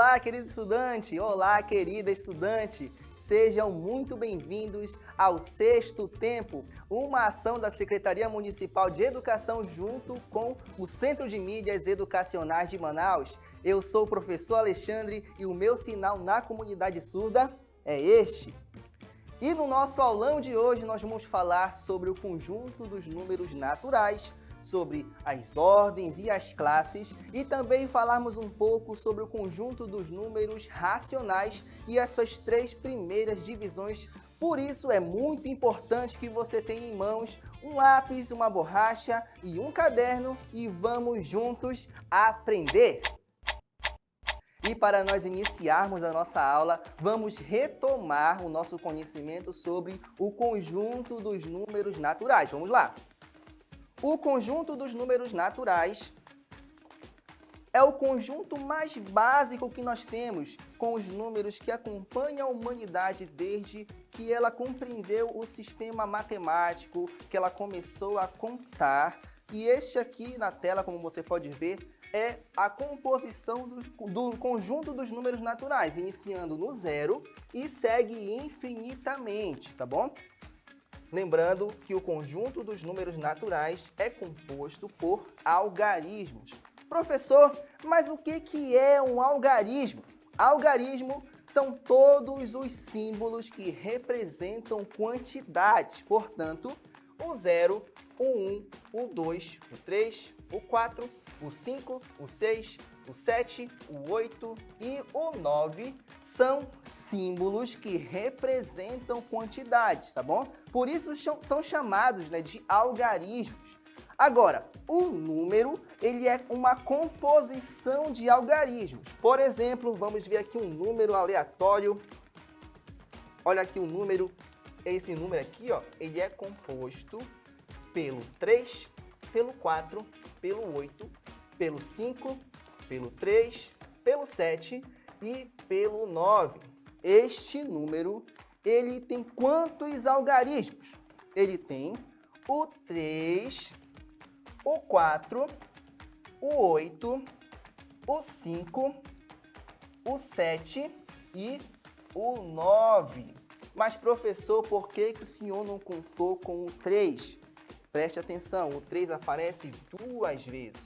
Olá, querido estudante! Olá, querida estudante! Sejam muito bem-vindos ao Sexto Tempo, uma ação da Secretaria Municipal de Educação junto com o Centro de Mídias Educacionais de Manaus. Eu sou o professor Alexandre e o meu sinal na comunidade surda é este. E no nosso aulão de hoje nós vamos falar sobre o conjunto dos números naturais, sobre as ordens e as classes e também falarmos um pouco sobre o conjunto dos números racionais e as suas três primeiras divisões. Por isso é muito importante que você tenha em mãos um lápis, uma borracha e um caderno e vamos juntos aprender! E para nós iniciarmos a nossa aula, vamos retomar o nosso conhecimento sobre o conjunto dos números naturais. Vamos lá! O conjunto dos números naturais é o conjunto mais básico que nós temos com os números que acompanham a humanidade desde que ela compreendeu o sistema matemático, que ela começou a contar. E este aqui na tela, como você pode ver, é a composição do conjunto dos números naturais, iniciando no zero e segue infinitamente, tá bom? Lembrando que o conjunto dos números naturais é composto por algarismos. Professor, mas o que é um algarismo? Algarismo são todos os símbolos que representam quantidades. Portanto, o 0, o 1, o 2, o 3, o 4, o 5, o 6, o 7, o 8 e o 9 são símbolos que representam quantidades, tá bom? Por isso são chamados, de algarismos. Agora, o número, ele é uma composição de algarismos. Por exemplo, vamos ver aqui um número aleatório. Olha aqui o número. Esse número aqui, ó, ele é composto pelo 3, pelo 4, pelo 8, pelo 5, pelo 3, pelo 7 e pelo 9. Este número, ele tem quantos algarismos? Ele tem o 3, o 4, o 8, o 5, o 7 e o 9. Mas, professor, por que o senhor não contou com o 3? Preste atenção, o 3 aparece duas vezes.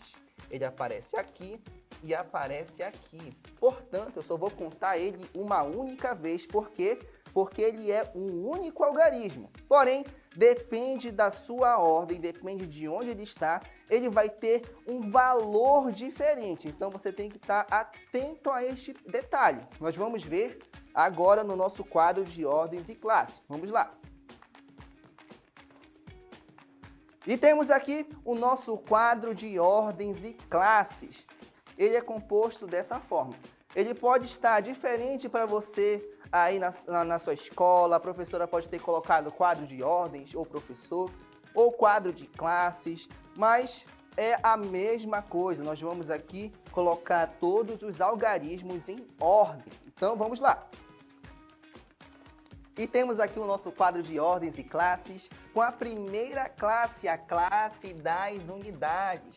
Ele aparece aqui e aparece aqui. Portanto, eu só vou contar ele uma única vez. Por quê? Porque ele é um único algarismo. Porém, depende da sua ordem, depende de onde ele está, ele vai ter um valor diferente. Então, você tem que estar atento a este detalhe. Nós vamos ver agora no nosso quadro de ordens e classes. Vamos lá. E temos aqui o nosso quadro de ordens e classes. Ele é composto dessa forma. Ele pode estar diferente para você aí na sua escola. A professora pode ter colocado quadro de ordens, ou professor, ou quadro de classes, mas é a mesma coisa. Nós vamos aqui colocar todos os algarismos em ordem. Então, vamos lá. E temos aqui o nosso quadro de ordens e classes, com a primeira classe, a classe das unidades.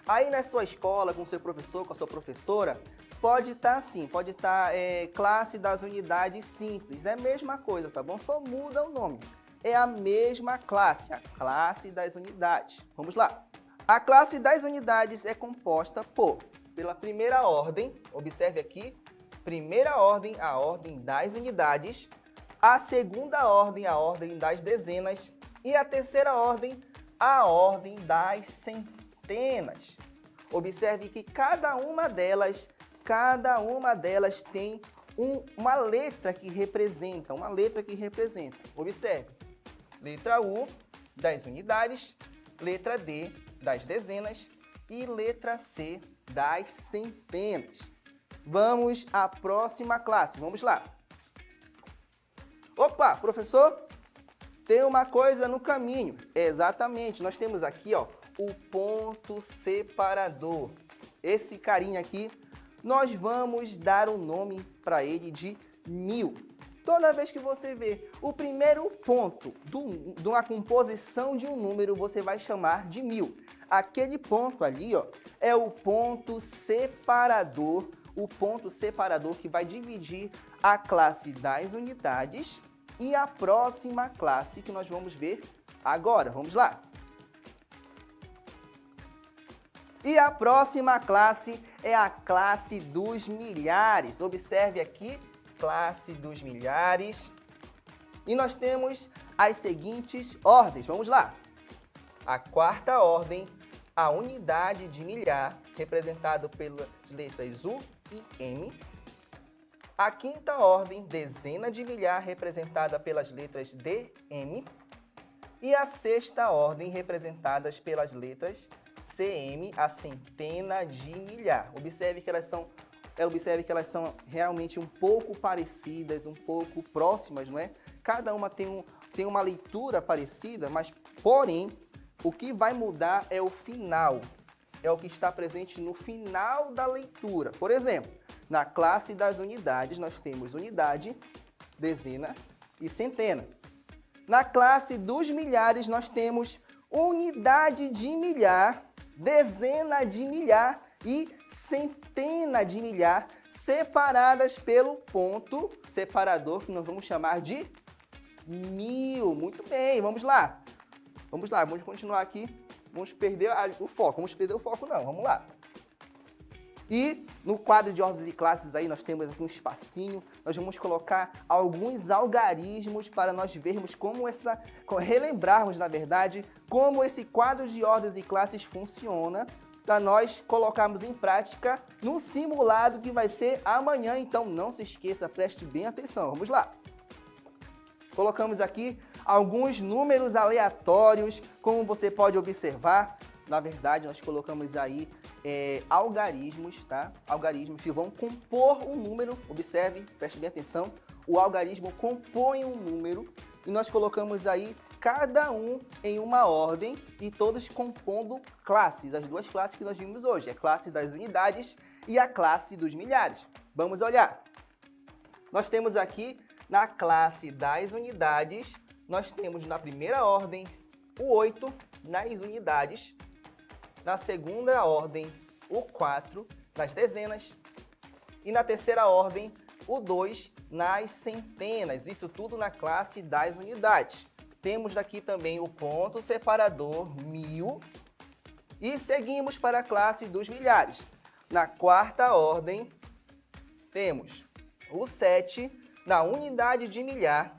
Aí na sua escola, com o seu professor, com a sua professora, pode estar assim, pode estar classe das unidades simples. É a mesma coisa, tá bom? Só muda o nome. É a mesma classe, a classe das unidades. Vamos lá. A classe das unidades é composta pela primeira ordem, observe aqui, primeira ordem, a ordem das unidades, a segunda ordem, a ordem das dezenas, e a terceira ordem, a ordem das centenas. Observe que cada uma delas tem uma letra que representa, Observe, letra U das unidades, letra D das dezenas e letra C das centenas. Vamos à próxima classe, vamos lá. Opa, professor, tem uma coisa no caminho. Exatamente, nós temos aqui, ó, o ponto separador. Esse carinha aqui, nós vamos dar o nome para ele de 1000. Toda vez que você vê o primeiro ponto de uma composição de um número, você vai chamar de 1000. Aquele ponto ali, ó, é o ponto separador o ponto separador que vai dividir a classe das unidades e a próxima classe que nós vamos ver agora. Vamos lá. E a próxima classe é a classe dos milhares. Observe aqui, classe dos milhares. E nós temos as seguintes ordens. Vamos lá. A quarta ordem, a unidade de milhar, representado pelas letras U e M. A quinta ordem, dezena de milhar, representada pelas letras D, M. E a sexta ordem, representadas pelas letras CM, a centena de milhar. Observe que elas são realmente um pouco parecidas, um pouco próximas, não é? Cada uma tem uma leitura parecida, mas, porém, o que vai mudar é o final. É o que está presente no final da leitura. Por exemplo, na classe das unidades, nós temos unidade, dezena e centena. Na classe dos milhares, nós temos unidade de milhar, dezena de milhar e centena de milhar, separadas pelo ponto separador, que nós vamos chamar de 1000. Muito bem, vamos lá. Vamos continuar aqui. Vamos perder o foco. Não, vamos lá. E no quadro de ordens e classes aí, nós temos aqui um espacinho. Nós vamos colocar alguns algarismos para nós vermos relembrarmos, na verdade, como esse quadro de ordens e classes funciona, para nós colocarmos em prática no simulado que vai ser amanhã. Então, não se esqueça, preste bem atenção. Vamos lá. Colocamos aqui alguns números aleatórios, como você pode observar. Na verdade, nós colocamos aí algarismos, tá? Algarismos que vão compor um número. Observe, preste bem atenção. O algarismo compõe um número e nós colocamos aí cada um em uma ordem e todos compondo classes. As duas classes que nós vimos hoje, a classe das unidades e a classe dos milhares. Vamos olhar. Nós temos aqui na classe das unidades, nós temos na primeira ordem o 8 nas unidades, na segunda ordem o 4 nas dezenas e na terceira ordem o 2 nas centenas. Isso tudo na classe das unidades. Temos daqui também o ponto separador 1000 e seguimos para a classe dos milhares. Na quarta ordem temos o 7 na unidade de milhar.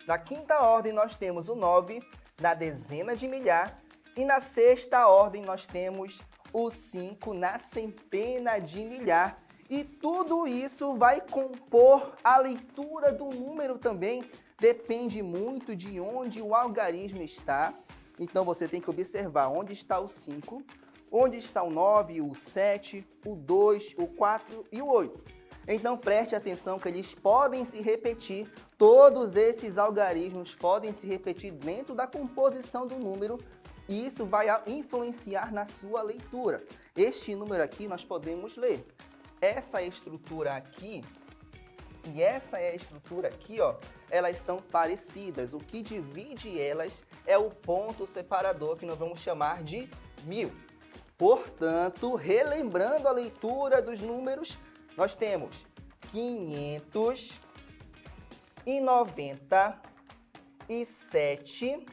Na quinta ordem nós temos o 9 na dezena de milhar. E na sexta ordem nós temos o 5 na centena de milhar. E tudo isso vai compor a leitura do número também. Depende muito de onde o algarismo está. Então você tem que observar onde está o 5, onde está o 9, o 7, o 2, o 4 e o 8. Então preste atenção que eles podem se repetir, todos esses algarismos podem se repetir dentro da composição do número e isso vai influenciar na sua leitura. Este número aqui nós podemos ler. Essa estrutura aqui e essa estrutura aqui, ó, elas são parecidas. O que divide elas é o ponto separador que nós vamos chamar de 1000. Portanto, relembrando a leitura dos números, nós temos 597,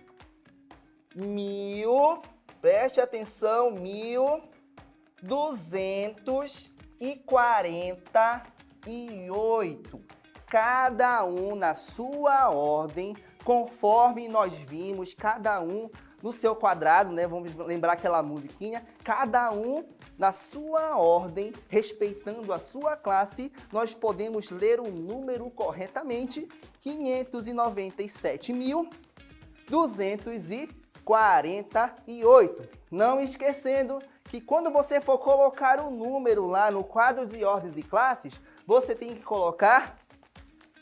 1000, preste atenção, 1248. Cada um na sua ordem, conforme nós vimos, cada um no seu quadrado, né? Vamos lembrar aquela musiquinha, cada um na sua ordem, respeitando a sua classe, nós podemos ler o número corretamente, 597.248. Não esquecendo que quando você for colocar o número lá no quadro de ordens e classes, você tem que colocar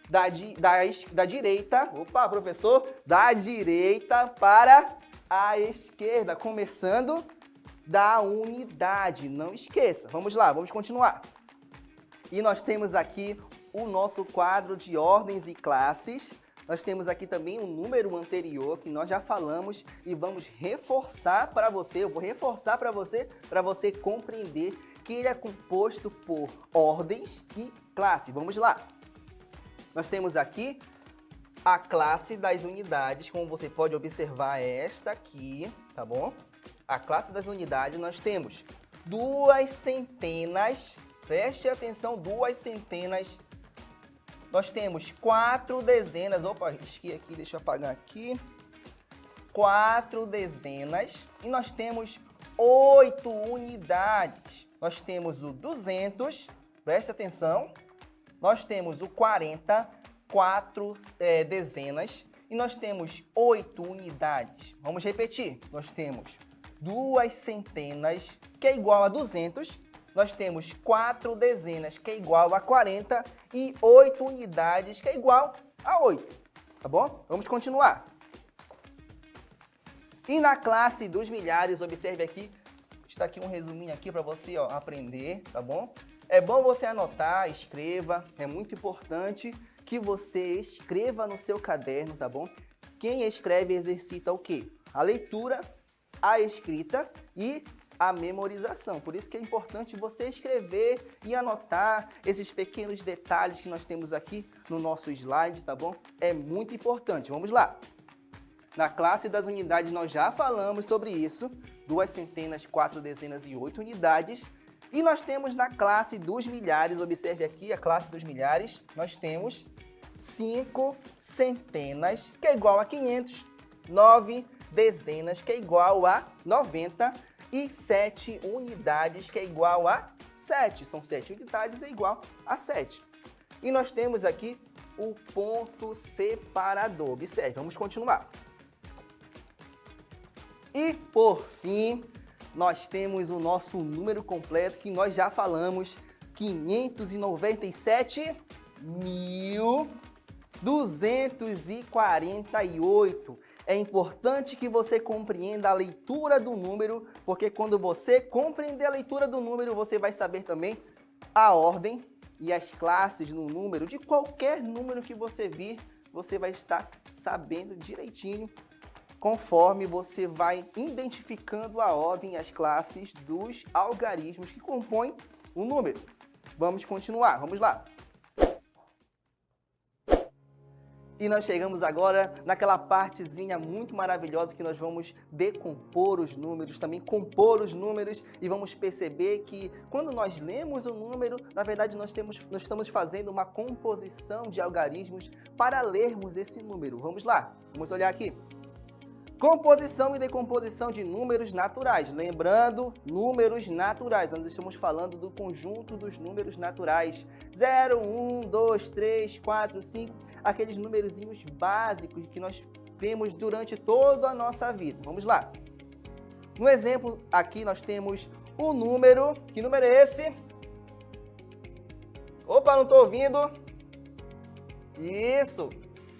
da direita, professor, da direita para a esquerda, começando da unidade. Não esqueça. Vamos lá, vamos continuar. E nós temos aqui o nosso quadro de ordens e classes. Nós temos aqui também um número anterior que nós já falamos e vamos reforçar para você. Eu vou reforçar para você compreender que ele é composto por ordens e classes. Vamos lá. Nós temos aqui a classe das unidades, como você pode observar, é esta aqui, tá bom? A classe das unidades, nós temos 2 centenas, preste atenção, 2 centenas. Nós temos 4 dezenas, opa, risquei aqui, deixa eu apagar aqui. 4 dezenas e nós temos 8 unidades. Nós temos o 200, preste atenção. Nós temos o 40, 4 dezenas e nós temos 8 unidades. Vamos repetir. Nós temos 2 centenas, que é igual a 200. Nós temos 4 dezenas, que é igual a 40 e 8 unidades, que é igual a 8. Tá bom? Vamos continuar. E na classe dos milhares, observe aqui, está aqui um resuminho aqui para você aprender, tá bom? É bom você anotar, escreva, é muito importante que você escreva no seu caderno, tá bom? Quem escreve exercita o quê? A leitura, a escrita e a memorização. Por isso que é importante você escrever e anotar esses pequenos detalhes que nós temos aqui no nosso slide, tá bom? É muito importante. Vamos lá. Na classe das unidades nós já falamos sobre isso, 2 centenas, 4 dezenas e 8 unidades. E nós temos na classe dos milhares, observe aqui a classe dos milhares, nós temos 5 centenas, que é igual a 500, 9 dezenas, que é igual a 90 e 7 unidades, que é igual a 7. São 7 unidades, é igual a 7. E nós temos aqui o ponto separador. Observe, vamos continuar. E, por fim, nós temos o nosso número completo, que nós já falamos, 597.248. É importante que você compreenda a leitura do número, porque quando você compreender a leitura do número, você vai saber também a ordem e as classes no número. De qualquer número que você vir, você vai estar sabendo direitinho, conforme você vai identificando a ordem e as classes dos algarismos que compõem o número. Vamos continuar, vamos lá. E nós chegamos agora naquela partezinha muito maravilhosa que nós vamos decompor os números, também compor os números e vamos perceber que quando nós lemos o número, na verdade nós estamos fazendo uma composição de algarismos para lermos esse número. Vamos lá, vamos olhar aqui. Composição e decomposição de números naturais. Lembrando, números naturais. Nós estamos falando do conjunto dos números naturais. 0, 1, 2, 3, 4, 5. Aqueles numerozinhos básicos que nós vemos durante toda a nossa vida. Vamos lá. No exemplo aqui nós temos o número. Que número é esse? Opa, não estou ouvindo. Isso,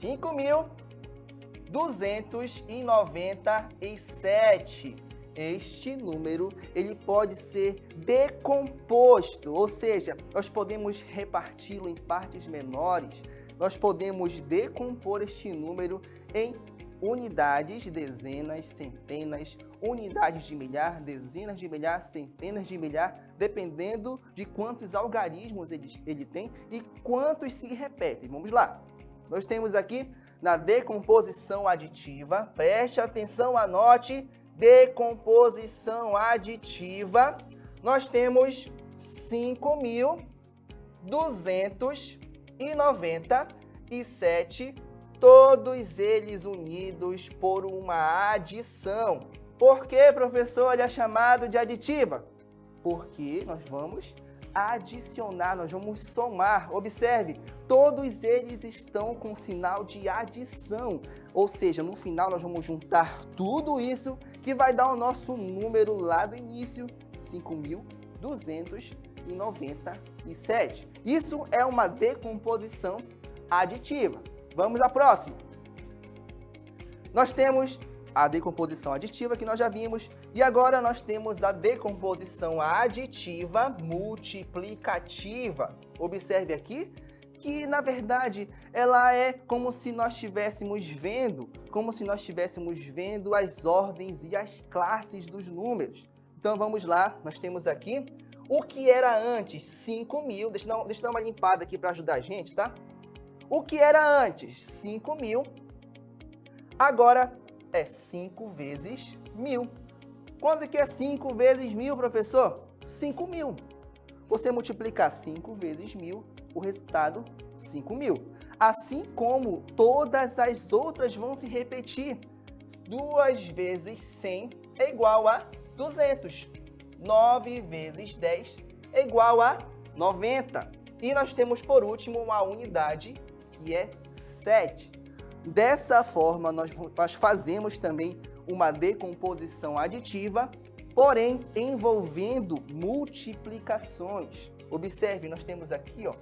5.297. Este número, ele pode ser decomposto, ou seja, nós podemos reparti-lo em partes menores, nós podemos decompor este número em unidades, dezenas, centenas, unidades de milhar, dezenas de milhar, centenas de milhar, dependendo de quantos algarismos ele tem e quantos se repetem. Vamos lá. Nós temos aqui na decomposição aditiva, preste atenção, anote, decomposição aditiva, nós temos 5.297, todos eles unidos por uma adição. Por que, professor, ele é chamado de aditiva? Porque nós vamos adicionar, nós vamos somar. Observe, todos eles estão com sinal de adição, ou seja, no final nós vamos juntar tudo isso que vai dar o nosso número lá do início, 5.297. Isso é uma decomposição aditiva. Vamos à próxima. Nós temos a decomposição aditiva que nós já vimos e agora nós temos a decomposição aditiva multiplicativa. Observe aqui que, na verdade, ela é como se nós estivéssemos vendo, as ordens e as classes dos números. Então vamos lá, nós temos aqui O que era antes 5.000, deixa eu dar uma limpada aqui para ajudar a gente, tá? O que era antes 5.000, agora é 5 vezes 1.000. Quanto que é 5 vezes 1.000, professor? 5.000. Você multiplicar 5 vezes 1.000, o resultado 5.000. Assim como todas as outras vão se repetir. 2 vezes 100 é igual a 200. 9 vezes 10 é igual a 90. E nós temos, por último, uma unidade que é 7. Dessa forma, nós fazemos também uma decomposição aditiva, porém envolvendo multiplicações. Observe, nós temos aqui, ó,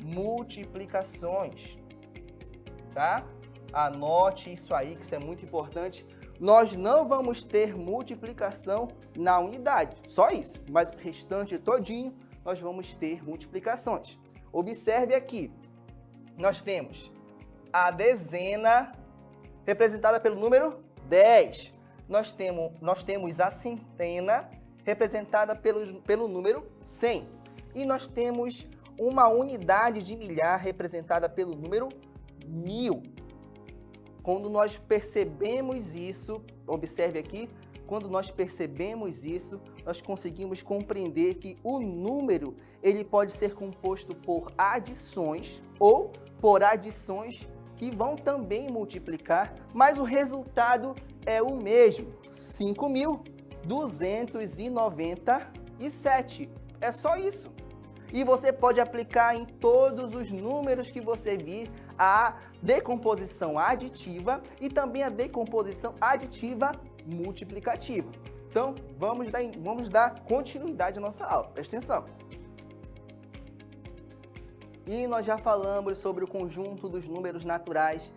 multiplicações, tá? Anote isso aí, que isso é muito importante. Nós não vamos ter multiplicação na unidade, só isso. Mas o restante todinho, nós vamos ter multiplicações. Observe aqui, nós temos a dezena representada pelo número 10. Nós temos a centena representada pelo número 100. E nós temos uma unidade de milhar representada pelo número 1.000. Quando nós percebemos isso, observe aqui, quando nós percebemos isso, nós conseguimos compreender que o número ele pode ser composto por adições ou por adições que vão também multiplicar, mas o resultado é o mesmo, 5.297. É só isso. E você pode aplicar em todos os números que você vir a decomposição aditiva e também a decomposição aditiva multiplicativa. Então, vamos dar continuidade à nossa aula. Presta atenção. E nós já falamos sobre o conjunto dos números naturais,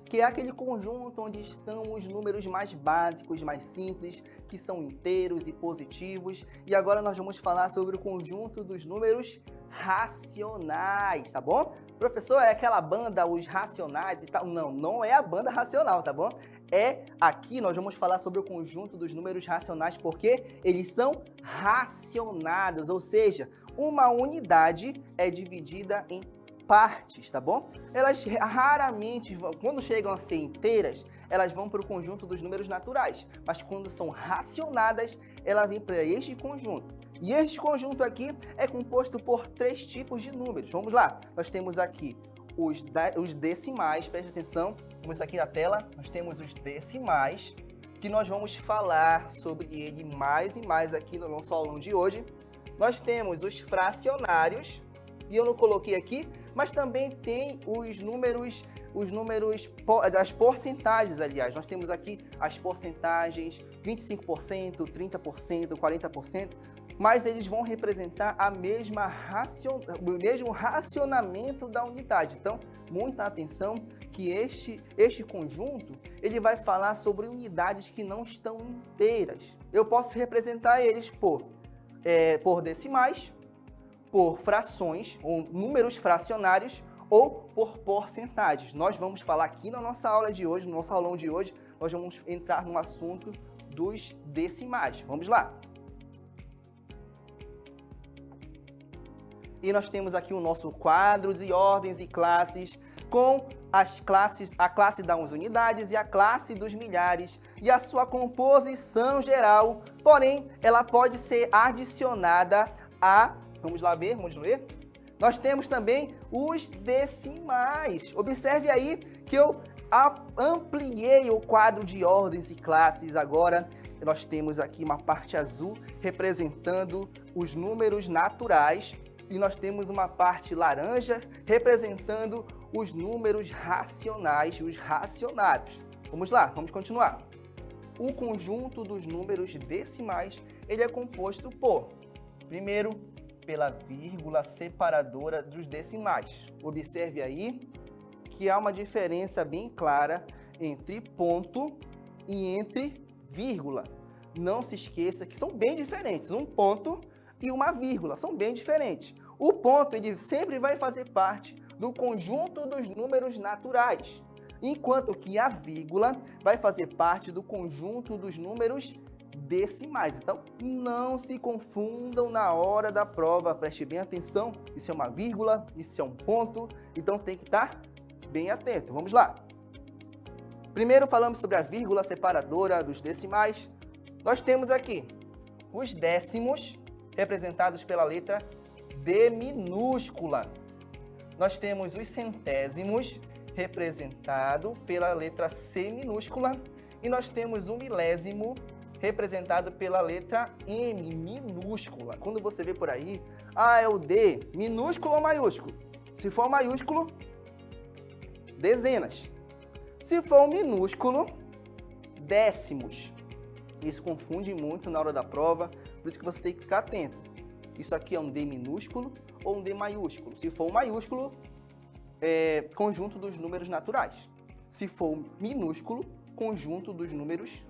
que é aquele conjunto onde estão os números mais básicos, mais simples, que são inteiros e positivos. E agora nós vamos falar sobre o conjunto dos números racionais, tá bom? Professor, é aquela banda, os Racionais e tal? Não, não é a banda Racional, tá bom? Aqui nós vamos falar sobre o conjunto dos números racionais porque eles são racionados, ou seja, uma unidade é dividida em partes, tá bom? Elas raramente, quando chegam a ser inteiras, elas vão para o conjunto dos números naturais, mas quando são racionadas, ela vem para este conjunto. E este conjunto aqui é composto por 3 tipos de números. Vamos lá, nós temos aqui os decimais, preste atenção, vamos aqui na tela, nós temos os decimais, que nós vamos falar sobre ele mais e mais aqui no nosso aulão de hoje. Nós temos os fracionários, e eu não coloquei aqui, mas também tem os números das porcentagens, aliás. Nós temos aqui as porcentagens, 25%, 30%, 40%, mas eles vão representar o mesmo racionamento da unidade. Então, muita atenção que este conjunto, ele vai falar sobre unidades que não estão inteiras. Eu posso representar eles por decimais, por frações, ou números fracionários, ou por porcentagens. Nós vamos falar aqui na nossa aula de hoje, no nosso aulão de hoje, nós vamos entrar no assunto dos decimais. Vamos lá! E nós temos aqui o nosso quadro de ordens e classes, com a classe das unidades e a classe dos milhares, e a sua composição geral, porém, ela pode ser adicionada a... Vamos lá ver, vamos ler? Nós temos também os decimais. Observe aí que eu ampliei o quadro de ordens e classes. Agora, nós temos aqui uma parte azul representando os números naturais e nós temos uma parte laranja representando os números racionais, os racionados. Vamos lá, vamos continuar. O conjunto dos números decimais, ele é composto por, primeiro, pela vírgula separadora dos decimais. Observe aí que há uma diferença bem clara entre ponto e entre vírgula. Não se esqueça que são bem diferentes. Um ponto e uma vírgula são bem diferentes. O ponto ele sempre vai fazer parte do conjunto dos números naturais, enquanto que a vírgula vai fazer parte do conjunto dos números decimais. Então, não se confundam na hora da prova. Preste bem atenção. Isso é uma vírgula, isso é um ponto. Então, tem que estar bem atento. Vamos lá. Primeiro, falamos sobre a vírgula separadora dos decimais. Nós temos aqui os décimos, representados pela letra D minúscula. Nós temos os centésimos, representado pela letra C minúscula. E nós temos o milésimo, representado pela letra M minúscula. Quando você vê por aí, é o D minúsculo ou maiúsculo? Se for maiúsculo, dezenas. Se for minúsculo, décimos. Isso confunde muito na hora da prova, por isso que você tem que ficar atento. Isso aqui é um D minúsculo ou um D maiúsculo. Se for um maiúsculo, é conjunto dos números naturais. Se for minúsculo, conjunto dos números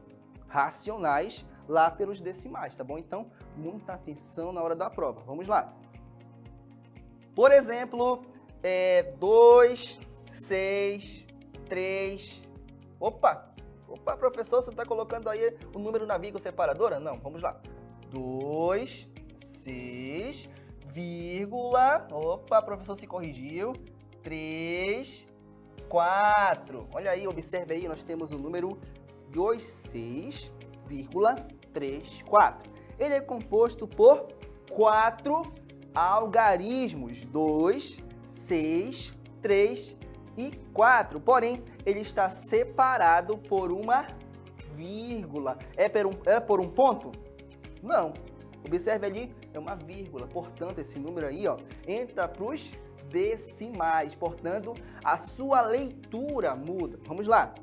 racionais lá pelos decimais, tá bom? Então, muita atenção na hora da prova. Vamos lá. Por exemplo, 2, 6, 3... Opa, professor, você está colocando aí o número na vírgula separadora? Não, vamos lá. 2, 6, vírgula... Opa, professor se corrigiu. 3, 4. Olha aí, observe aí, nós temos o número 26,34. Ele é composto por 4 algarismos, 2, 6, 3 e 4. Porém, ele está separado por uma vírgula. É por um ponto? Não. Observe ali, é uma vírgula. Portanto, esse número aí, entra para os decimais. Portanto, a sua leitura muda. Vamos lá.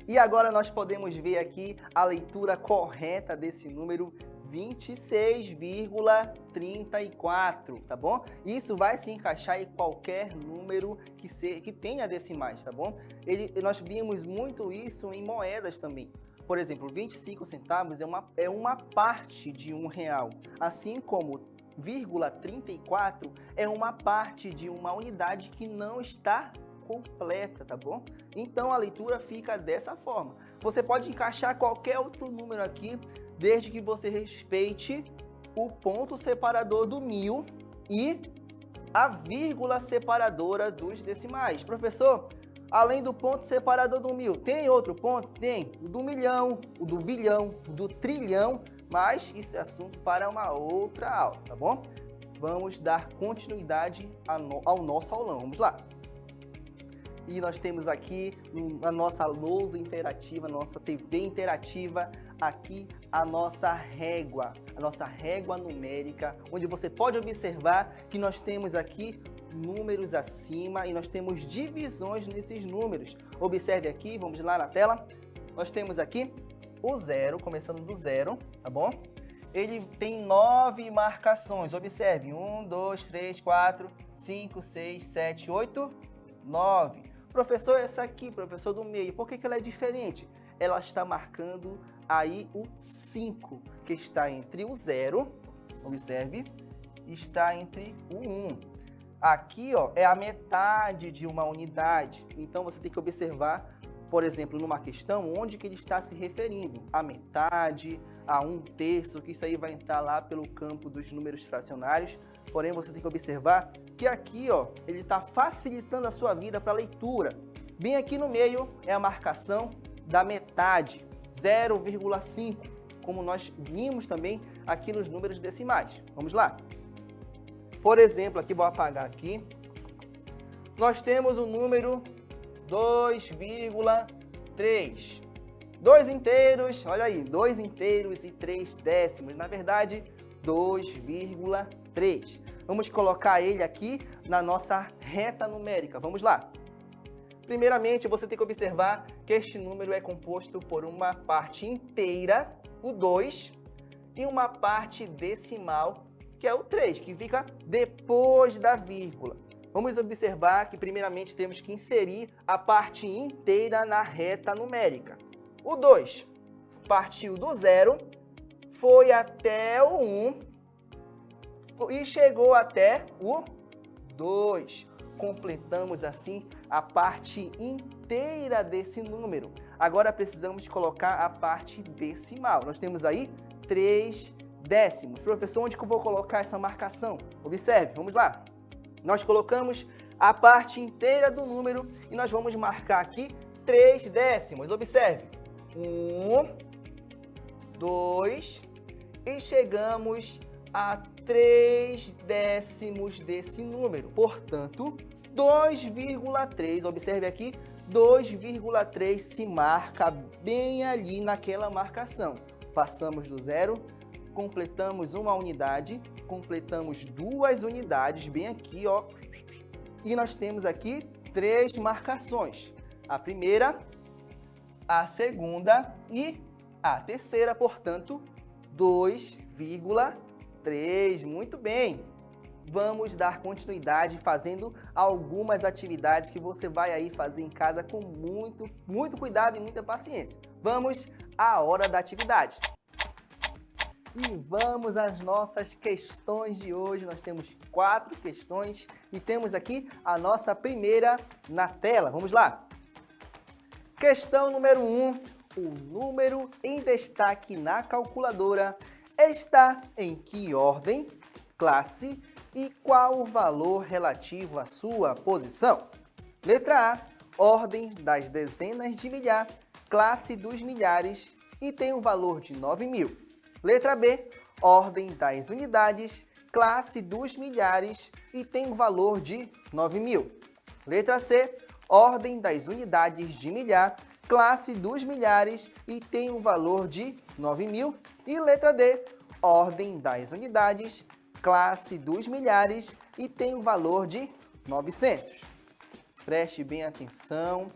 E agora nós podemos ver aqui a leitura correta desse número 26,34, tá bom? Isso vai se encaixar em qualquer número que tenha decimais, tá bom? Nós vimos muito isso em moedas também. Por exemplo, 25 centavos é uma parte de R$1, assim como 0,34 é uma parte de uma unidade que não está completa, tá bom? Então a leitura fica dessa forma. Você pode encaixar qualquer outro número aqui, desde que você respeite o ponto separador do 1000 e a vírgula separadora dos decimais. Professor, além do ponto separador do 1000, tem outro ponto? Tem. O do milhão, o do bilhão, o do trilhão, mas isso é assunto para uma outra aula, tá bom? Vamos dar continuidade ao nosso aulão. Vamos lá. E nós temos aqui a nossa lousa interativa, a nossa TV interativa, aqui a nossa régua numérica, onde você pode observar que nós temos aqui números acima e nós temos divisões nesses números. Observe aqui, vamos lá na tela, nós temos aqui o 0, começando do 0, tá bom? Ele tem 9 marcações, observe, 1, 2, 3, 4, 5, 6, 7, 8, 9. Professor, essa aqui, professor do meio, por que ela é diferente? Ela está marcando aí o 5, que está entre o 0, observe, está entre o 1. Aqui, é a metade de uma unidade. Então, você tem que observar, por exemplo, numa questão, onde que ele está se referindo. A metade, a 1/3, que isso aí vai entrar lá pelo campo dos números fracionários. Porém, você tem que observar que aqui, ele está facilitando a sua vida para a leitura. Bem aqui no meio é a marcação da metade, 0,5, como nós vimos também aqui nos números decimais. Vamos lá? Por exemplo, aqui vou apagar aqui. Nós temos o número 2,3. 2 inteiros, olha aí, 2 inteiros e 3 décimos. Na verdade, 2,3. Vamos colocar ele aqui na nossa reta numérica. Vamos lá. Primeiramente, você tem que observar que este número é composto por uma parte inteira, o 2, e uma parte decimal, que é o 3, que fica depois da vírgula. Vamos observar que, primeiramente, temos que inserir a parte inteira na reta numérica. O 2 partiu do 0, foi até o 1 e chegou até o 2. completamos assim a parte inteira desse número. Agora precisamos colocar a parte decimal. Nós temos aí 3 décimos. Professor, onde que eu vou colocar essa marcação? Observe, vamos lá. Nós colocamos a parte inteira do número e nós vamos marcar aqui 3 décimos. Observe. 1, 2 e chegamos a 3 décimos desse número. Portanto, 2,3, observe aqui, 2,3 se marca bem ali naquela marcação. Passamos do zero, completamos uma unidade, completamos 2 unidades, bem aqui, ó. E nós temos aqui 3 marcações. A primeira, a segunda e a terceira, portanto, 2,3. Muito bem. Vamos dar continuidade fazendo algumas atividades que você vai aí fazer em casa com muito cuidado e muita paciência. Vamos à hora da atividade. E vamos às nossas questões de hoje. Nós temos 4 questões e temos aqui a nossa primeira na tela. Vamos lá. Questão número 1. O número em destaque na calculadora está em que ordem, classe e qual o valor relativo à sua posição? Letra A, ordem das dezenas de milhar, classe dos milhares e tem um valor de 9.000. Letra B, ordem das unidades, classe dos milhares e tem um valor de 9.000. Letra C, ordem das unidades de milhar, classe dos milhares e tem um valor de 9.000. E letra D, ordem das unidades, classe dos milhares e tem um valor de 900. Preste bem atenção,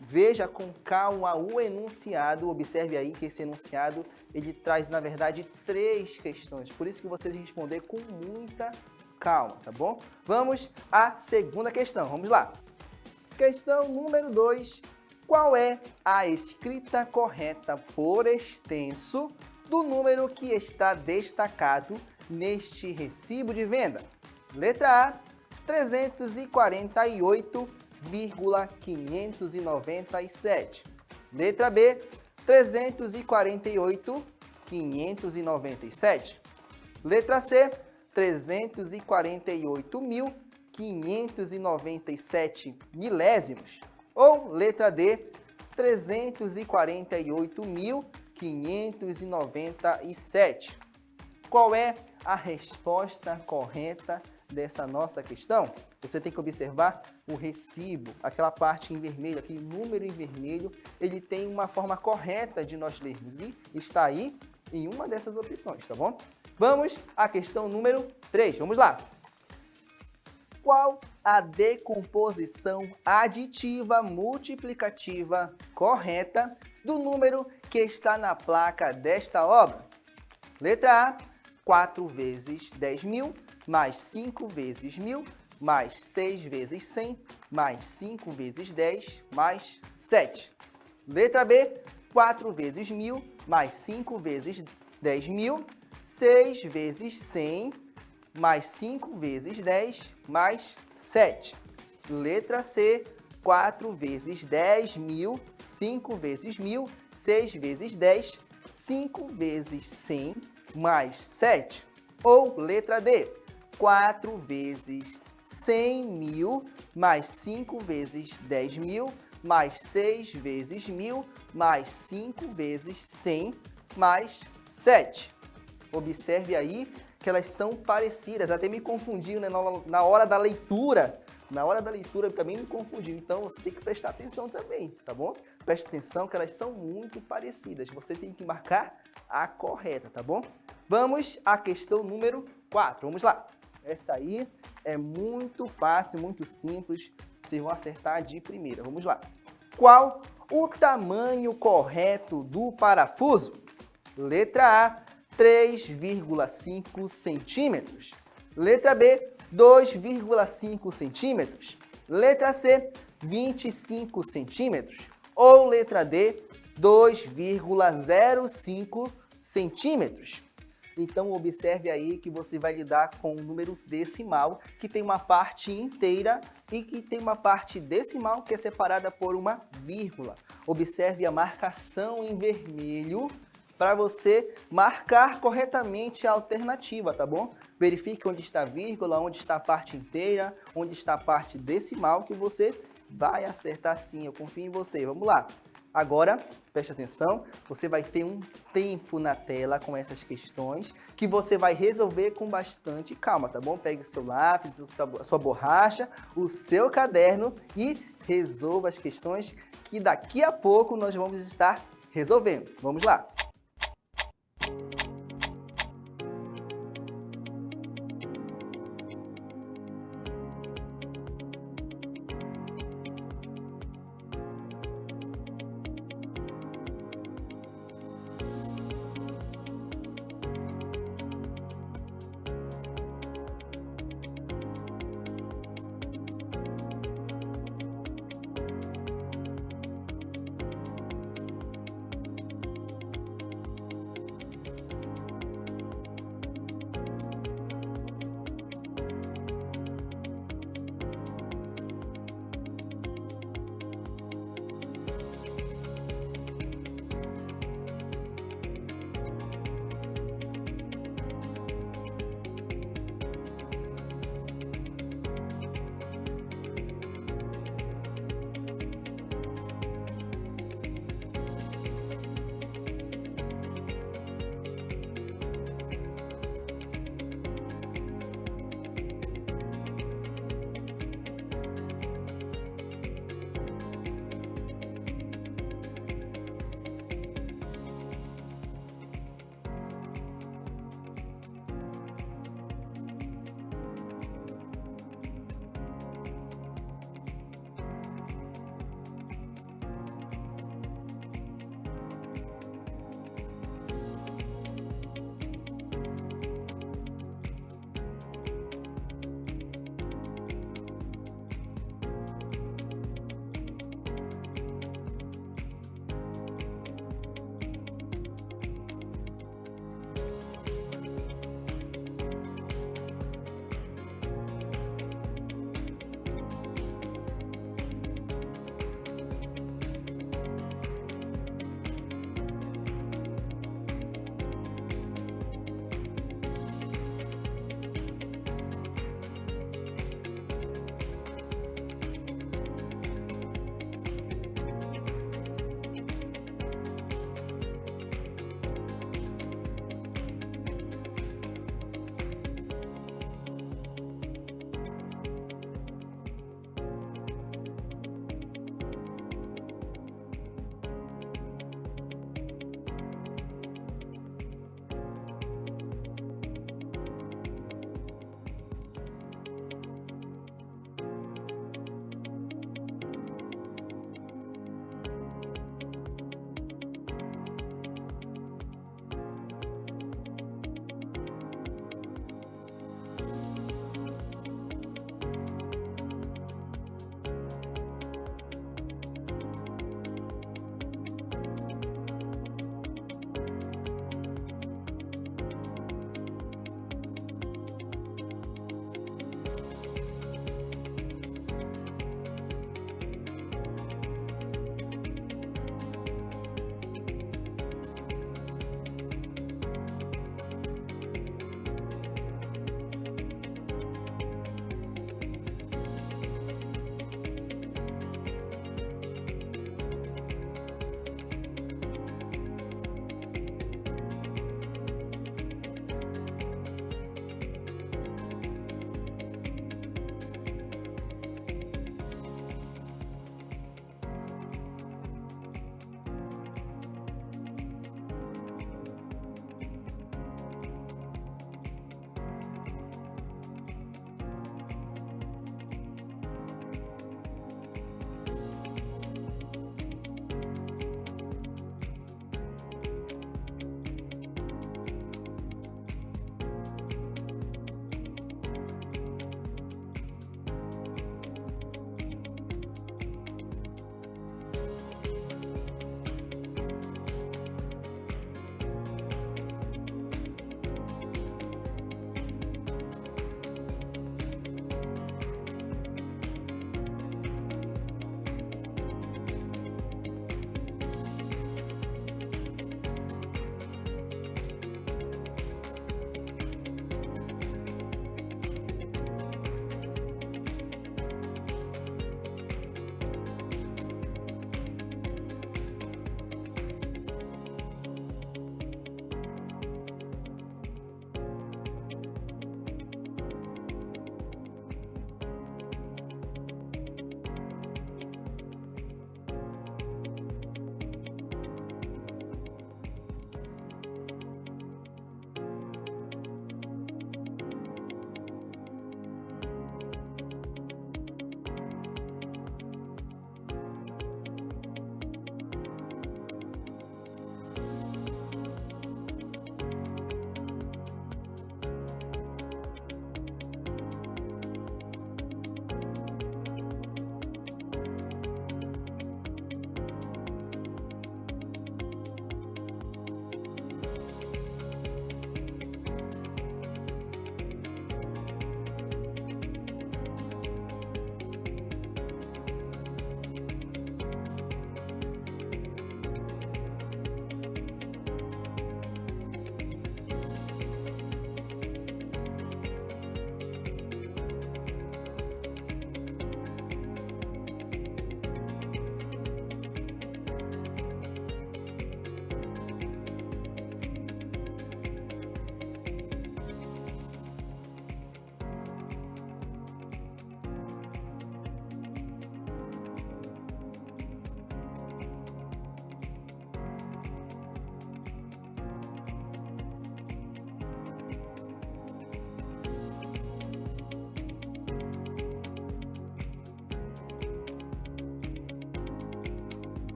veja com calma o enunciado, observe aí que esse enunciado ele traz, na verdade, 3 questões, por isso que você tem que responder com muita calma, tá bom? Vamos à segunda questão, vamos lá. Questão número 2. Qual é a escrita correta por extenso do número que está destacado neste recibo de venda? Letra A, 348,597. Letra B, 348.597. Letra C, 348.597 milésimos. Ou letra D, 348.597. Qual é a resposta correta dessa nossa questão? Você tem que observar o recibo, aquela parte em vermelho, aquele número em vermelho, ele tem uma forma correta de nós lermos e está aí em uma dessas opções, tá bom? Vamos à questão número 3, vamos lá. Qual a decomposição aditiva multiplicativa correta do número que está na placa desta obra? Letra A, 4 vezes 10.000, mais 5 vezes 1.000, mais 6 vezes 100, mais 5 vezes 10, mais 7. Letra B, 4 vezes 1.000, mais 5 vezes 10.000, 6 vezes 100, mais 5 vezes 10, mais 7. Letra C, 4 vezes 10.000, 5 vezes 1.000, 6 vezes 10, 5 vezes 100, mais 7. Ou letra D, 4 vezes 100.000, mais 5 vezes 10.000, mais 6 vezes 1.000, mais 5 vezes 100, mais 7. Observe aí que elas são parecidas, até me confundiu, né? Na hora da leitura. Na hora da leitura também me confundiu, então você tem que prestar atenção também, tá bom? Preste atenção que elas são muito parecidas, você tem que marcar a correta, tá bom? Vamos à questão número 4, vamos lá. Essa aí é muito fácil, muito simples, vocês vão acertar de primeira, vamos lá. Qual o tamanho correto do parafuso? Letra A, 3,5 centímetros. Letra B, 2,5 centímetros. Letra C, 25 centímetros. Ou letra D, 2,05 centímetros. Então, observe aí que você vai lidar com um número decimal que tem uma parte inteira e que tem uma parte decimal que é separada por uma vírgula. Observe a marcação em vermelho para você marcar corretamente a alternativa, tá bom? Verifique onde está a vírgula, onde está a parte inteira, onde está a parte decimal, que você vai acertar sim, eu confio em você. Vamos lá. Agora, preste atenção, você vai ter um tempo na tela com essas questões que você vai resolver com bastante calma, tá bom? Pegue seu lápis, sua borracha, o seu caderno e resolva as questões que daqui a pouco nós vamos estar resolvendo. Vamos lá!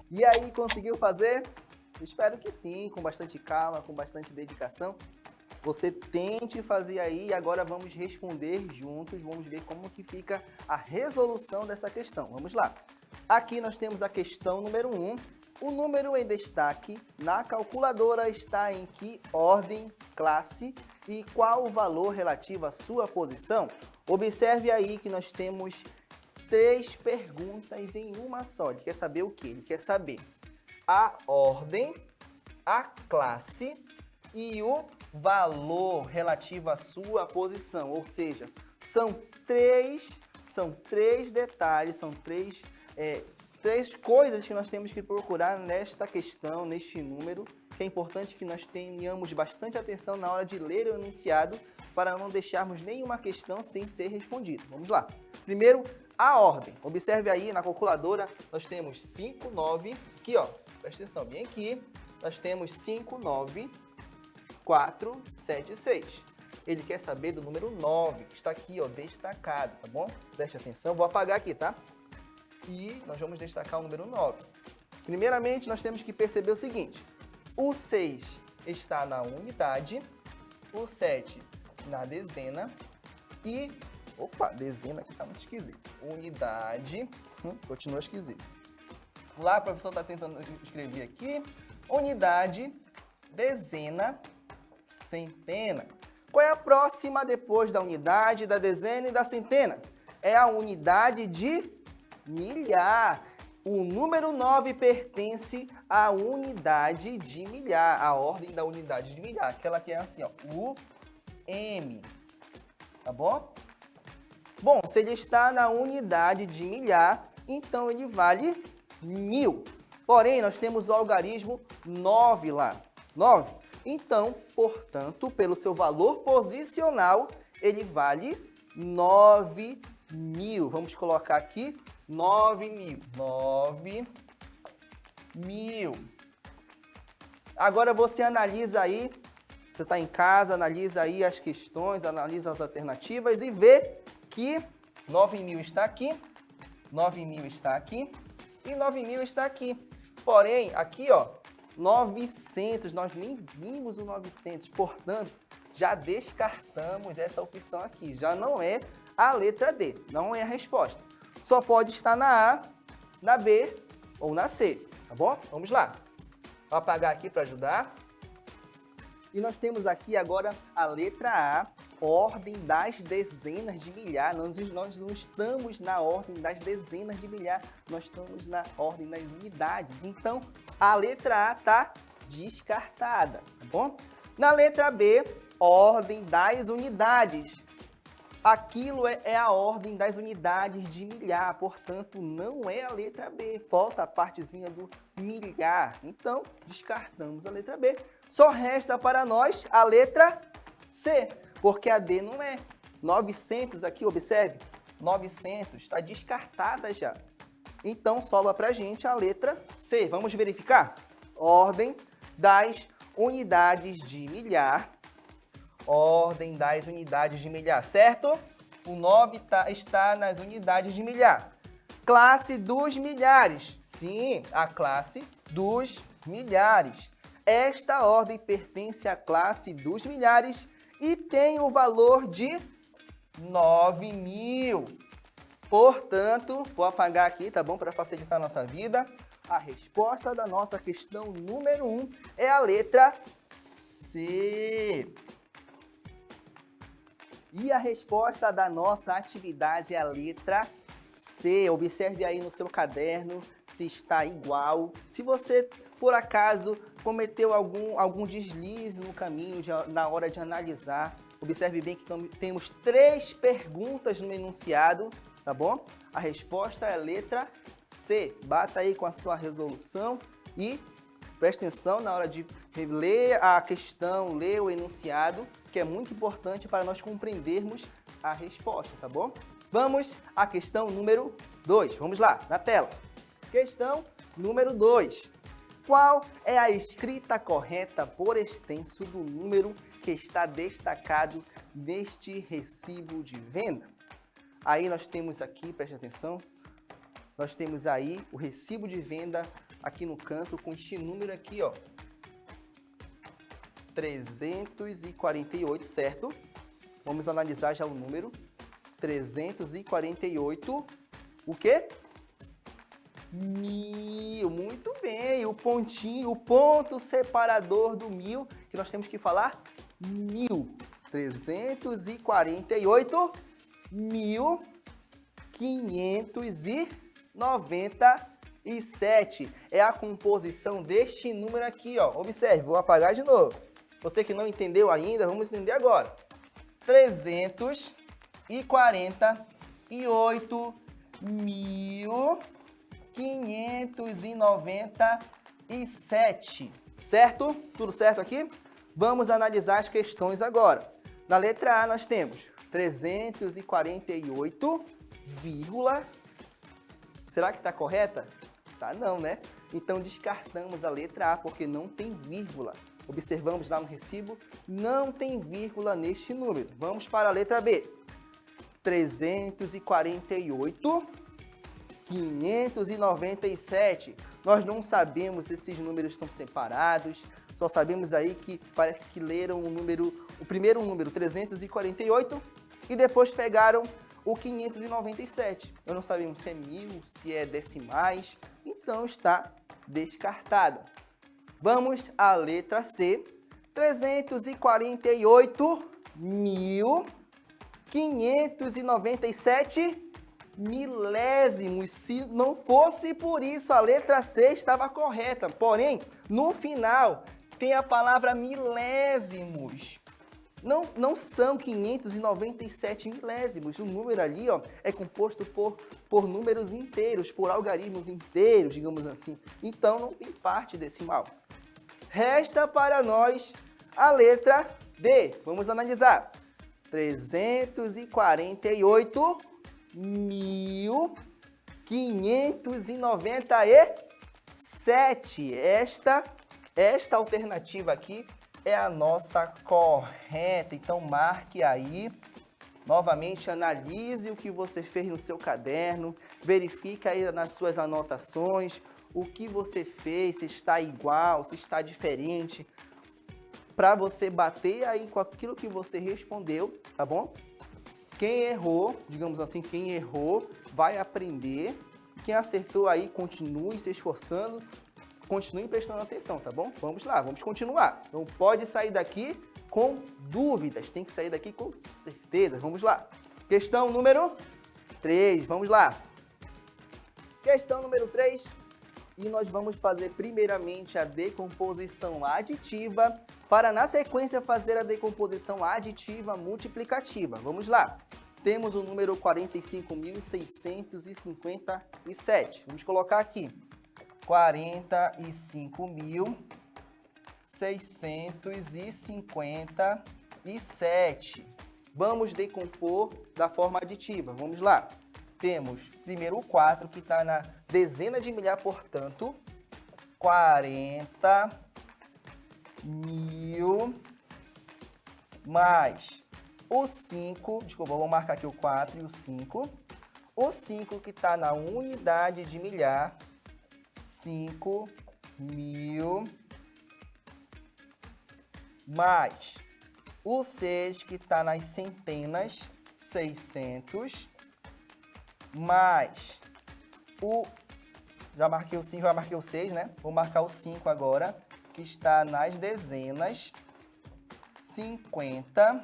E aí, conseguiu fazer? Espero que sim, com bastante calma, com bastante dedicação. Você tente fazer aí e agora vamos responder juntos, vamos ver como que fica a resolução dessa questão. Vamos lá. Aqui nós temos a questão número 1. O número em destaque na calculadora está em que ordem, classe e qual o valor relativo à sua posição? Observe aí que nós temos 3 perguntas em uma só. Ele quer saber o quê? Ele quer saber a ordem, a classe e o valor relativo à sua posição. Ou seja, são três detalhes, são três coisas que nós temos que procurar nesta questão, neste número, que é importante que nós tenhamos bastante atenção na hora de ler o enunciado para não deixarmos nenhuma questão sem ser respondida. Vamos lá. Primeiro, a ordem. Observe aí na calculadora, nós temos 5, 9, aqui ó, presta atenção, bem aqui, nós temos 5, 9, 4, 7, 6. ele quer saber do número 9, que está aqui, ó, destacado, tá bom? Preste atenção, vou apagar aqui, tá? E nós vamos destacar o número 9. Primeiramente, nós temos que perceber o seguinte, o 6 está na unidade, o 7 na dezena e... Opa, dezena aqui tá muito esquisito. Unidade, continua esquisito. Lá o professor está tentando escrever aqui, unidade, dezena, centena. Qual é a próxima depois da unidade, da dezena e da centena? É a unidade de milhar. O número 9 pertence à unidade de milhar, a ordem da unidade de milhar, aquela que é assim, ó, o M, tá bom? Bom, se ele está na unidade de milhar, então ele vale 1000. Porém, nós temos o algarismo 9 lá, 9. Então, portanto, pelo seu valor posicional, ele vale 9.000. Vamos colocar aqui 9.000. 9.000. Agora você analisa aí, você está em casa, analisa aí as questões, analisa as alternativas e vê que 9.000 está aqui, 9.000 está aqui e 9.000 está aqui. Porém, aqui, ó, 900, nós nem vimos o 900, portanto, já descartamos essa opção aqui. Já não é a letra D, não é a resposta. Só pode estar na A, na B ou na C, tá bom? Vamos lá. Vou apagar aqui para ajudar. E nós temos aqui agora a letra A, ordem das dezenas de milhar. Nós não estamos na ordem das dezenas de milhar, nós estamos na ordem das unidades. Então, a letra A está descartada, tá bom? Na letra B, ordem das unidades. Aquilo é a ordem das unidades de milhar, portanto, não é a letra B. Falta a partezinha do milhar. Então, descartamos a letra B. Só resta para nós a letra C, porque a D não é. 900 aqui, observe, 900 está descartada já. Então, sobra para a gente a letra C. Vamos verificar? Ordem das unidades de milhar. Ordem das unidades de milhar, certo? O 9 está nas unidades de milhar. Classe dos milhares. Sim, a classe dos milhares. Esta ordem pertence à classe dos milhares e tem o valor de 9.000. Portanto, vou apagar aqui, tá bom? Para facilitar a nossa vida. A resposta da nossa questão número 1 é a letra C. E a resposta da nossa atividade é a letra C. Observe aí no seu caderno se está igual. Se você, por acaso, cometeu algum deslize no caminho na hora de analisar, observe bem que temos 3 perguntas no enunciado, tá bom? A resposta é a letra C. Bata aí com a sua resolução e preste atenção na hora de ler a questão, ler o enunciado, que é muito importante para nós compreendermos a resposta, tá bom? Vamos à questão número 2. Vamos lá, na tela. Questão número 2. Qual é a escrita correta por extenso do número que está destacado neste recibo de venda? Aí nós temos aqui, preste atenção, nós temos aí o recibo de venda aqui no canto com este número aqui, ó. 348, certo? Vamos analisar já o número. 348, o quê? 1000, muito bem. O pontinho, o ponto separador do 1000, que nós temos que falar 1000. 348, 1597. É a composição deste número aqui, ó. Observe, vou apagar de novo. Você que não entendeu ainda, vamos entender agora. 348.597, certo? Tudo certo aqui? Vamos analisar as questões agora. Na letra A nós temos 348, será que está correta? Tá não, né? Então descartamos a letra A porque não tem vírgula. Observamos lá no recibo, não tem vírgula neste número. Vamos para a letra B. 348, 597. Nós não sabemos se esses números estão separados, só sabemos aí que parece que leram o primeiro número, 348, e depois pegaram o 597. Nós não sabemos se é mil, se é decimais, então está descartado. Vamos à letra C. 348.597 milésimos. Se não fosse por isso, a letra C estava correta. Porém, no final, tem a palavra milésimos. Não são 597 milésimos. O número ali, ó, é composto por números inteiros, por algarismos inteiros, digamos assim. Então, não tem parte decimal. Resta para nós a letra D. Vamos analisar. 348.597. Esta alternativa aqui é a nossa correta. Então, marque aí. Novamente, analise o que você fez no seu caderno. Verifique aí nas suas anotações o que você fez, se está igual, se está diferente, para você bater aí com aquilo que você respondeu, tá bom? Quem errou, digamos assim, quem errou vai aprender. Quem acertou aí, continue se esforçando, continue prestando atenção, tá bom? Vamos lá, vamos continuar. Não pode sair daqui com dúvidas, tem que sair daqui com certeza. Vamos lá. Questão número 3, vamos lá. Questão número 3. E nós vamos fazer primeiramente a decomposição aditiva, para na sequência fazer a decomposição aditiva multiplicativa. Vamos lá. Temos o número 45.657. Vamos colocar aqui. 45.657. Vamos decompor da forma aditiva. Vamos lá. Temos primeiro o 4, que está na dezena de milhar, portanto, 40.000 mais o 5, desculpa, vou marcar aqui o 4 e o 5. O 5 que está na unidade de milhar, 5.000 mais o 6 que está nas centenas, 600. Mais já marquei o 5, já marquei o 6, né? Vou marcar o 5 agora, que está nas dezenas, 50,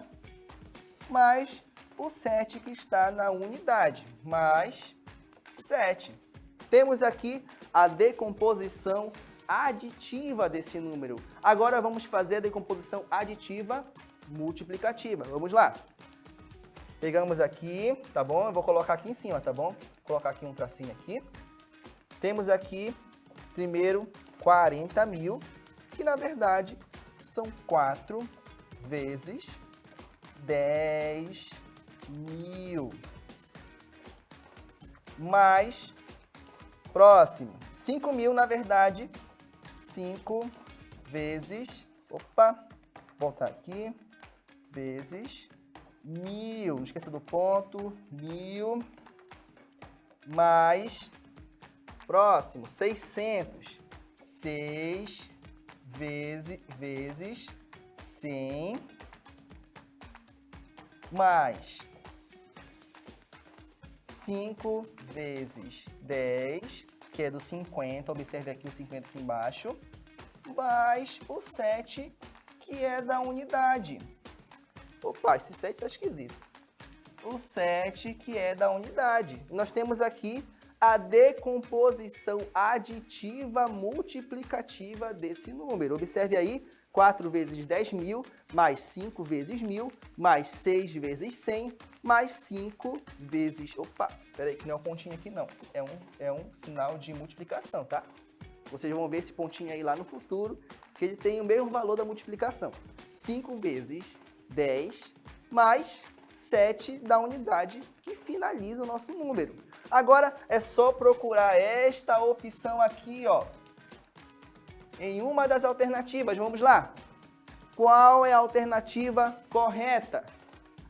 mais o 7 que está na unidade, mais 7. Temos aqui a decomposição aditiva desse número. Agora vamos fazer a decomposição aditiva multiplicativa. Vamos lá. Pegamos aqui, tá bom? Eu vou colocar aqui em cima, tá bom? Vou colocar aqui um tracinho aqui. Temos aqui, primeiro, 40.000, que na verdade são 4 vezes 10.000. Mais, próximo, 5.000, na verdade, 5 vezes, voltar aqui, vezes 1.000, não esqueça do ponto, 1.000, mais, próximo, 600, 6 vezes 100, mais 5 vezes 10, que é do 50, observe aqui o 50 aqui embaixo, mais o 7, que é da unidade. Opa, esse 7 está esquisito. O 7, que é da unidade. Nós temos aqui a decomposição aditiva multiplicativa desse número. Observe aí, 4 vezes 10.000, mais 5 vezes 1.000, mais 6 vezes 100, mais 5 vezes... Opa, peraí, que não é um pontinho aqui não. É um sinal de multiplicação, tá? Vocês vão ver esse pontinho aí lá no futuro, que ele tem o mesmo valor da multiplicação. 5 vezes 10 mais 7 da unidade que finaliza o nosso número. Agora é só procurar esta opção aqui, ó, em uma das alternativas. Vamos lá. Qual é a alternativa correta?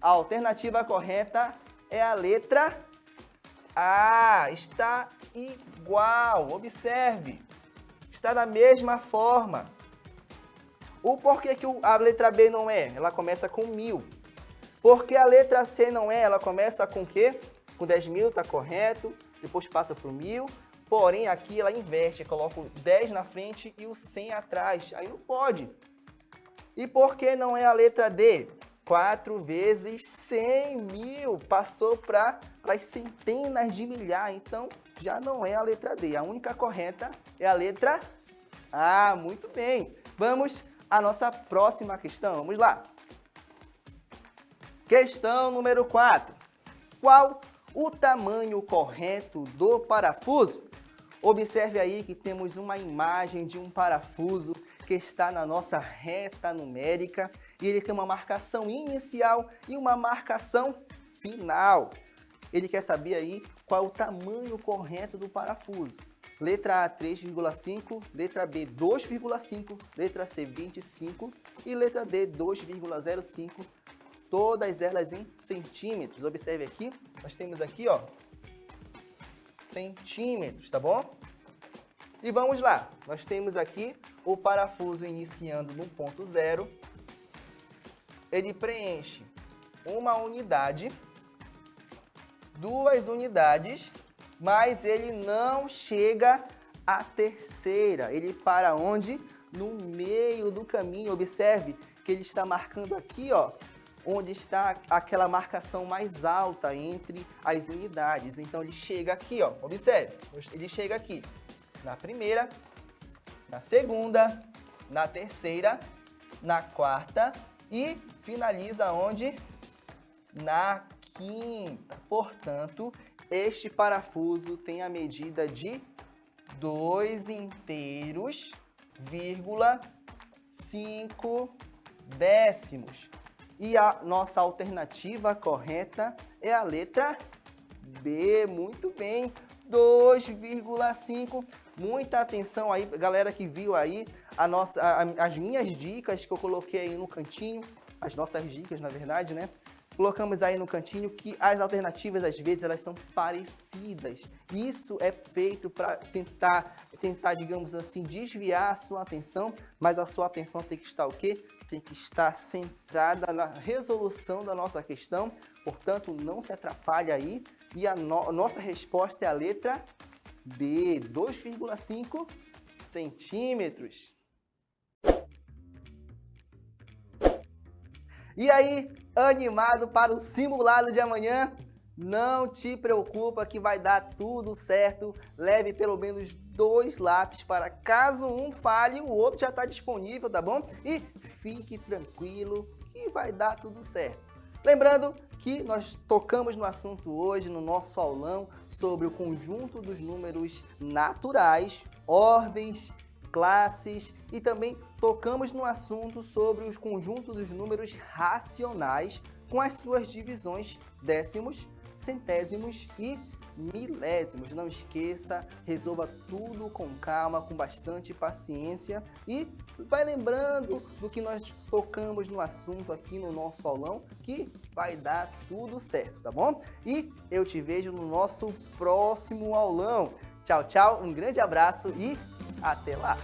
A alternativa correta é a letra A. Está igual. Observe. Está da mesma forma. O porquê que a letra B não é? Ela começa com 1000. Porque a letra C não é? Ela começa com o quê? Com 10.000, tá correto. Depois passa para o 1000. Porém, aqui ela inverte. Coloca o 10 na frente e o 100 atrás. Aí não pode. E por que não é a letra D? 4 vezes 100.000. Passou para as centenas de milhares. Então, já não é a letra D. A única correta é a letra A. Muito bem. Vamos à nossa próxima questão. Vamos lá. Questão número 4. Qual o tamanho correto do parafuso? Observe aí que temos uma imagem de um parafuso que está na nossa reta numérica e ele tem uma marcação inicial e uma marcação final. Ele quer saber aí qual é o tamanho correto do parafuso. Letra A, 3,5, letra B, 2,5, letra C, 25 e letra D, 2,05, todas elas em centímetros. Observe aqui, nós temos aqui, ó, centímetros, tá bom? E vamos lá, nós temos aqui o parafuso iniciando no ponto 0, ele preenche uma unidade, 2 unidades, mas ele não chega à terceira. Ele para onde? No meio do caminho. Observe que ele está marcando aqui, ó, onde está aquela marcação mais alta entre as unidades. Então ele chega aqui, ó. Observe, ele chega aqui na primeira, na segunda, na terceira, na quarta e finaliza onde? Na quinta. Portanto, este parafuso tem a medida de 2 inteiros, 5 décimos. E a nossa alternativa correta é a letra B. Muito bem, 2,5. Muita atenção aí, galera que viu aí as minhas dicas que eu coloquei aí no cantinho, as nossas dicas, na verdade, né? Colocamos aí no cantinho que as alternativas, às vezes, elas são parecidas. Isso é feito para tentar, digamos assim, desviar a sua atenção, mas a sua atenção tem que estar o quê? Tem que estar centrada na resolução da nossa questão. Portanto, não se atrapalhe aí. E a nossa resposta é a letra B, 2,5 centímetros. E aí, animado para o simulado de amanhã? Não te preocupa que vai dar tudo certo. Leve pelo menos 2 lápis para caso um falhe, o outro já está disponível, tá bom? E fique tranquilo que vai dar tudo certo. Lembrando que nós tocamos no assunto hoje, no nosso aulão, sobre o conjunto dos números naturais, ordens, classes e também tocamos no assunto sobre os conjuntos dos números racionais com as suas divisões décimos, centésimos e milésimos. Não esqueça, resolva tudo com calma, com bastante paciência e vai lembrando do que nós tocamos no assunto aqui no nosso aulão, que vai dar tudo certo, tá bom? E eu te vejo no nosso próximo aulão. Tchau, tchau, um grande abraço e até lá!